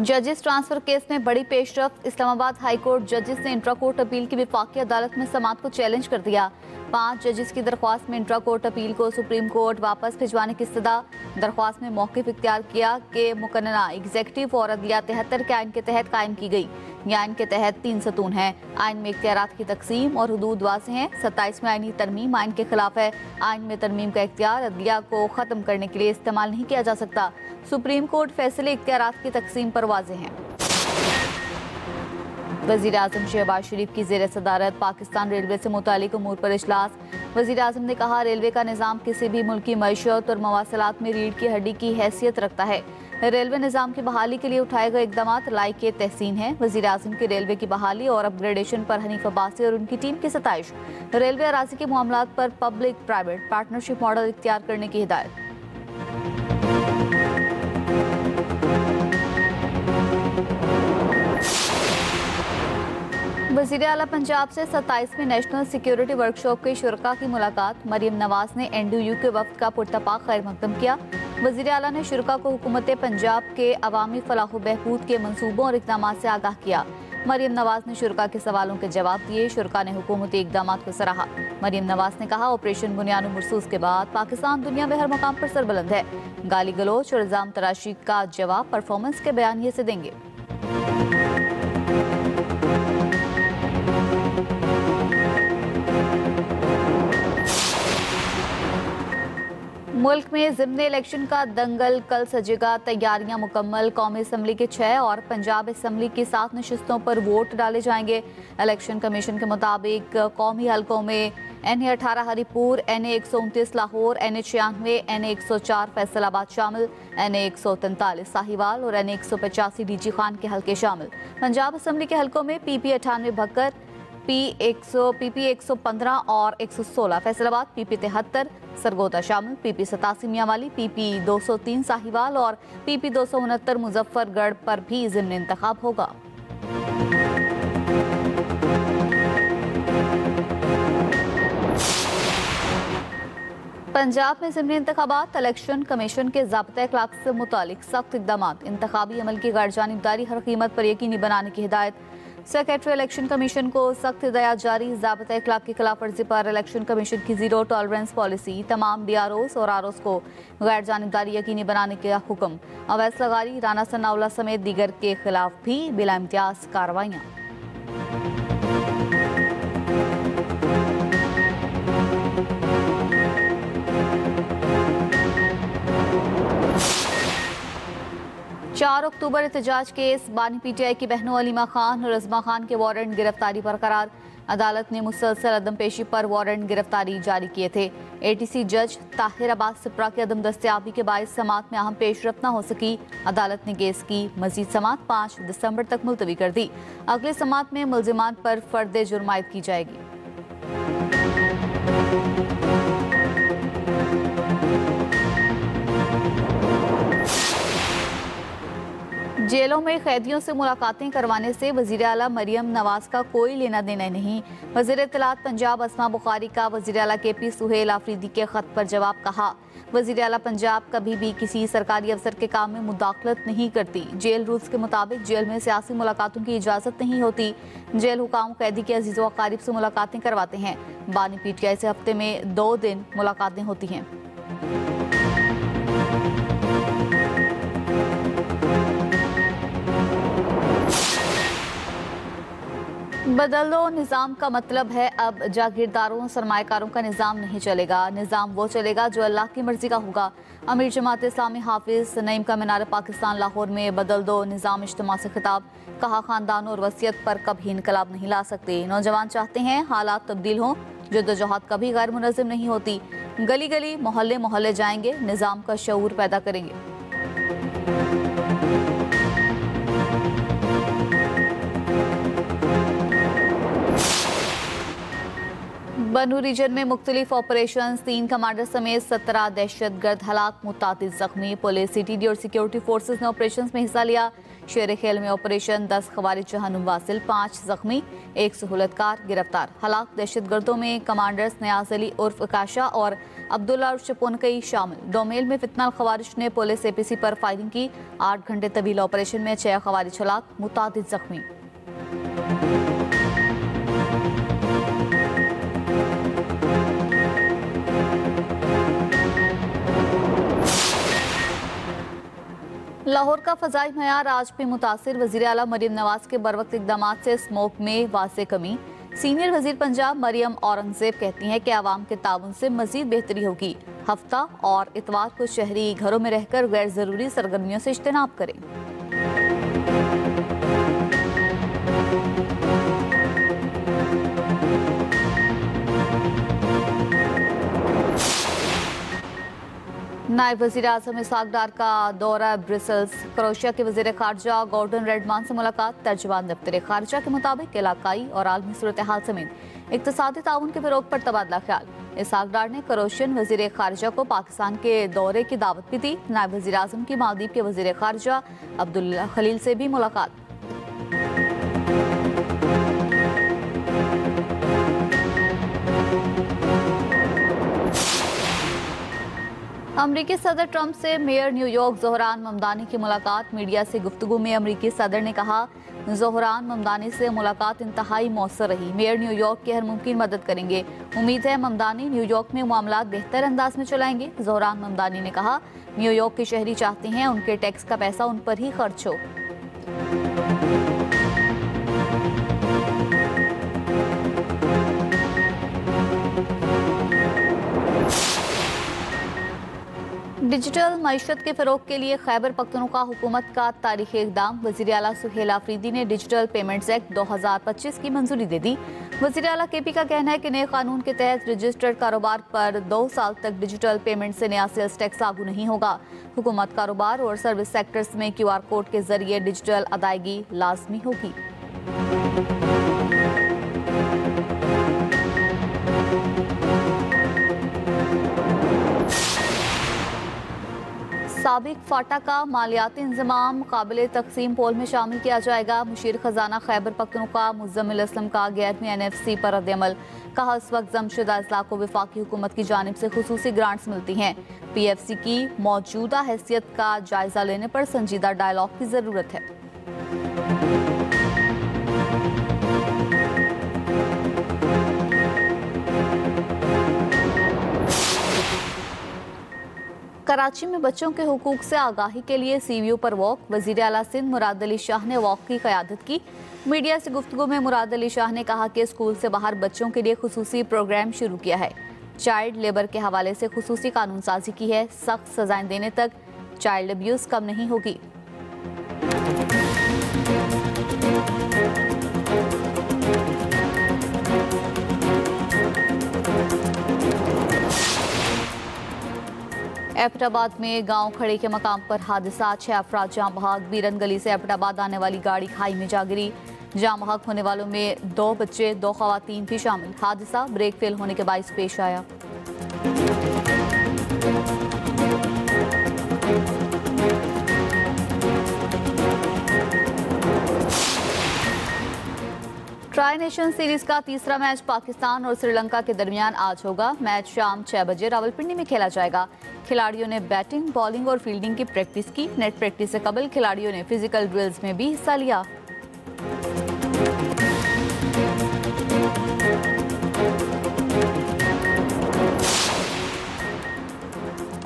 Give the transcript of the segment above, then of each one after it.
जजेस transfer case में बड़ी पेशरफ्त। इस्लामाबाद हाई कोर्ट जजेस ने इंट्रा कोर्ट अपील की वफाकी अदालत में समाअत को चैलेंज कर दिया। 5 जजेस की दरख्वास्त में इंट्रा कोर्ट अपील को सुप्रीम कोर्ट वापस भिजवाने की इस्तदा। दरख्वास्त में मौक़िफ़ इख्तियार किया कि मुकन्ना एग्जीक्यूटिव और अदलिया 73 के आइन के तहत कायम की गई। ये आइन के तहत 3 सतून हैं। आइन में इख्तियारात की तकसीम और हुदूद वाज़ेह हैं। 27 में आइनी तरमीम आइन के खिलाफ है। आइन में तरमीम का इख्तियार अदलिया को ख़त्म करने के लिए इस्तेमाल नहीं किया जा सकता। सुप्रीम कोर्ट फैसले इख्तियारात की तकसीम पर वाज़ेह हैं। वज़ीर आज़म शहबाज शरीफ की ज़ेर सदारत पाकिस्तान रेलवे से मुतालिक उमूर पर इजलास। वज़ीर आज़म ने कहा, रेलवे का निज़ाम किसी भी मुल्क की मईशत और मवासलात में रीढ़ की हड्डी की हैसियत रखता है। रेलवे निज़ाम की बहाली के लिए उठाए गए इक़दामात लायक तहसीन हैं। वज़ीर आज़म की रेलवे की बहाली और अपग्रेडेशन पर हनीफ अब्बासी और उनकी टीम की सताइश। रेलवे अराज़ी के मामलात पर पब्लिक प्राइवेट पार्टनरशिप मॉडल इख्तियार करने की हिदायत। वज़ीर आला पंजाब से 27वीं नेशनल सिक्योरिटी वर्कशॉप के शुरका की मुलाकात। मरियम नवाज ने NDU के वफ्द का पुरतपाक खैर मकदम किया। वज़ीर आला ने शुरका को हुकूमत पंजाब के अवामी फलाह बहबूद के मनसूबों और इक़दामात से आगाह किया। मरियम नवाज ने शुरका के सवालों के जवाब दिए। शुरका ने हुकूमती इक़दामात को सराहा। मरियम नवाज ने कहा, ऑपरेशन बुनियाद मरसूस के बाद पाकिस्तान दुनिया में हर मकाम पर सरबुलंद है। गाली गलोच और इल्ज़ाम तराशी का जवाब परफॉर्मेंस के बयानिए से देंगे। मुल्क में ज़िम्ने इलेक्शन का दंगल कल सजेगा। तैयारियां मुकम्मल। कौमी असम्बली के 6 और पंजाब असम्बली की 7 नशिस्तों पर वोट डाले जाएंगे। इलेक्शन कमीशन के मुताबिक कौमी हलकों में NA 18 Haripur, NA 129 Lahore, NA 96, NA 104 Faisalabad शामिल, NA 143 साहिवाल और NA 185 DG खान के हलके शामिल। पंजाब असम्बली के हलकों में PP 98 भक्कर, PP 115 और 116 फैसलाबाद, PP 73 सरगोदा शामिल, PP 87 मियांवाली, PP 203 साहिवाल और PP 269 मुजफ्फरगढ़ पर भी ज़िम्नी इंतखाब होगा। पंजाब में ज़िमनी इंतखाबात। इलेक्शन कमीशन के ज़ाब्ता अखलाक से मुतालिक सख्त इक़दामात। इंतखाबी अमल की गैर जानिबदारी हर कीमत पर यकीनी बनाने की हिदायत। सेक्रेटरी इलेक्शन कमीशन को सख्त हिदायत जारी। ज़ाब्ता अखलाक की खिलाफ वर्जी पर इलेक्शन कमीशन की ज़ीरो टॉलरेंस पॉलिसी। तमाम DROs और ROs को गैर जानिबदारी यकीनी बनाने का हुक्म। अवैस लगारी, राना सनाउल्लाह समेत दीगर के खिलाफ भी बिला इम्तियाज कार्रवाइयाँ। चार अक्टूबर एहतजाज केस। बानी PTI की बहनों अलीमा खान और रज़मा खान के वारंट गिरफ्तारी बरकरार। अदालत ने मुसलसल अदम पेशी पर वारंट गिरफ्तारी जारी किए थे। ATC जज ताहिर अब्बास सिप्रा की अदम दस्तयाबी के बायस समाअत में अहम पेशरफ्त न हो सकी। अदालत ने केस की मजीद समाअत 5 दिसंबर तक मुलतवी कर दी। अगले समाअत में मुल्जिमान पर फर्द जुर्म आयद की जाएगी। जेलों में कैदियों से मुलाकातें करवाने से वज़ीर आला मरियम नवाज का कोई लेना देना नहीं। वज़ीर इत्तलात पंजाब अस्मा बुखारी का वज़ीर आला KP सुहेल आफरीदी के खत पर जवाब। कहा, वज़ीर आला पंजाब कभी भी किसी सरकारी अफसर के काम में मुदाखलत नहीं करती। जेल रूल्स के मुताबिक जेल में सियासी मुलाकातों की इजाज़त नहीं होती। जेल हुकाम कैदी के अजीज़ व अकारीब से मुलाकातें करवाते हैं। बानी PTI से हफ्ते में 2 दिन मुलाकातें होती हैं। बदल दो निज़ाम का मतलब है अब जागीरदारों सरमायाकारों का निज़ाम नहीं चलेगा। निज़ाम वो चलेगा जो अल्लाह की मर्जी का होगा। अमीर जमात इस्लामी हाफिज नईम का मीनार पाकिस्तान लाहौर में बदल दो निज़ाम इज्तिमा से खिताब। कहा, खानदान और वसीयत पर कभी इनकलाब नहीं ला सकते। नौजवान चाहते हैं हालात तब्दील हों। जद्दोजहद कभी गैर मुनज़्ज़म नहीं होती। गली गली मोहल्ले मोहल्ले जाएंगे, निज़ाम का शऊर पैदा करेंगे। बनू रीजन में मुख्तलिफ ऑपरेशन, 3 कमांडर समेत 17 दहशतगर्द हलाक, मुतादिद जख्मी। पुलिस, CTD और सिक्योरिटी फोर्सेज ने ऑपरेशन में हिस्सा लिया। शेर खेल में ऑपरेशन 10 खवारिज जहन्नुम वासिल, 5 जख्मी, 1 सहूलतकार गिरफ्तार। हलाक दहशतगर्दों में कमांडर्स नियाज अली उर्फ काशा और अब्दुल्ला उर्फ चपोनकई शामिल। डोमेल में फितनाल खवारिज ने पुलिस APC पर फायरिंग की। 8 घंटे तवील ऑपरेशन में 6 खवारिज हलाक, मुतादिद जख्मी। लाहौर का फजाई मयार आज भी मुतासिर। वज़ीर आला मरियम नवाज के बरवक्त इक़दाम से स्मोक में वाज़ेह कमी। सीनियर वज़ीर पंजाब मरियम औरंगज़ेब कहती हैं कि आवाम के ताउन से मज़ीद बेहतरी होगी। हफ्ता और इतवार को शहरी घरों में रहकर गैर ज़रूरी सरगर्मियों से इज्तनाब करें। नायब वज़ीर आज़म इसहाक डार का दौरा ब्रसेल्स। क्रोएशिया के वज़ीर ख़ारजा गॉर्डन रेडमान से मुलाकात। तर्जुमान दफ्तर ख़ारजा के मुताबिक इलाकाई और आलमी सूरत हाल समेत इक़्तिसादी ताउन के फ़रोग़ पर तबादला ख्याल। इसहाक डार ने क्रोएशियन वज़ीर ख़ारजा को पाकिस्तान के दौरे की दावत भी दी। नायब वज़ीर आज़म की मालदीव के वज़ीर ख़ारजा अब्दुल्ला खलील से भी मुलाकात। अमरीकी सदर ट्रंप से मेयर न्यूयॉर्क ज़ोहरान ममदानी की मुलाकात। मीडिया से गुफ्तगू में अमरीकी सदर ने कहा, ज़ोहरान ममदानी से मुलाकात इंतहाई मौसर रही। मेयर न्यूयॉर्क की हर मुमकिन मदद करेंगे। उम्मीद है ममदानी न्यूयॉर्क में मामलात बेहतर अंदाज में चलाएंगे। ज़ोहरान ममदानी ने कहा, न्यूयॉर्क के शहरी चाहते हैं उनके टैक्स का पैसा उन पर ही खर्च हो। डिजिटल मईशत के फ़रोग़ के लिए खैबर पख्तूनख्वा हुकूमत का तारीख़ी इक़दाम। वज़ीर आला सुहेल आफरीदी ने डिजिटल पेमेंट्स एक्ट 2025 की मंजूरी दे दी। वज़ीर आला KP का कहना है कि नए कानून के तहत रजिस्टर्ड कारोबार पर 2 साल तक डिजिटल पेमेंट से नया सेल्स टैक्स लागू नहीं होगा। हुकूमत कारोबार और सर्विस सेक्टर्स में QR कोड के जरिए डिजिटल अदायगी लाजमी होगी। साबिक फाटा का मालियाती इंजमाम काबिल तकसीम पोल में शामिल किया जाएगा। मुशीर खजाना खैबर पख्तूनख्वा मुज़म्मिल असलम का 11वीं NFC पर रद्द-ए-अमल। कहा, इस वक्त जमशुदा अजला को वफाकी हुकूमत की जानिब से खुसूसी ग्रांट्स मिलती हैं। PFC की मौजूदा हैसियत का जायजा लेने पर संजीदा डायलॉग की जरूरत है। कराची में बच्चों के हुकूक से आगाही के लिए CVU पर वॉक। वज़ीर आला सिंध मुराद अली शाह ने वॉक की क़यादत की। मीडिया से गुफ्तगू में मुराद अली शाह ने कहा कि स्कूल से बाहर बच्चों के लिए खुसूसी प्रोग्राम शुरू किया है। चाइल्ड लेबर के हवाले से खुसूसी कानून साजी की है। सख्त सजाएं देने तक चाइल्ड अब्यूज़ कम नहीं होगी। एबटाबाद में गांव खड़े के मकाम पर हादसा। 6 अफराद जाँ बहक। बीरन गली से एबटाबाद आने वाली गाड़ी खाई में जा गिरी। जाँ बहक होने वालों में 2 बच्चे 2 खवातीन भी शामिल। हादसा ब्रेक फेल होने के बाइस पेश आया। ट्राई नेशन सीरीज का तीसरा मैच पाकिस्तान और श्रीलंका के दरमियान आज होगा। मैच शाम 6 बजे रावलपिंडी में खेला जाएगा। खिलाड़ियों ने बैटिंग, बॉलिंग और फील्डिंग की प्रैक्टिस की। नेट प्रैक्टिस से कबल खिलाड़ियों ने फिजिकल ड्रिल्स में भी हिस्सा लिया।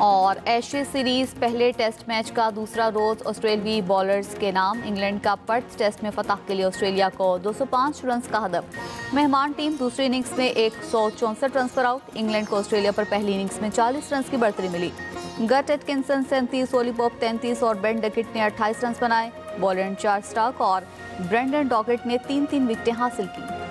और एशेज सीरीज पहले टेस्ट मैच का दूसरा रोज ऑस्ट्रेलियाई बॉलर्स के नाम। इंग्लैंड का पर्थ टेस्ट में फतह के लिए ऑस्ट्रेलिया को 205 रन का हदफ। मेहमान टीम दूसरी इनिंग्स में 164 रन पर आउट। इंग्लैंड को ऑस्ट्रेलिया पर पहली इनिंग्स में 40 रन की बढ़तरी मिली। गट एटकिंसन 37, ओली पॉप 33 और बेन डकेट ने 28 रन बनाए। बॉलर चार्ल्स स्टार्क और ब्रेंडन डॉकेट ने 3-3 विकेटें हासिल की।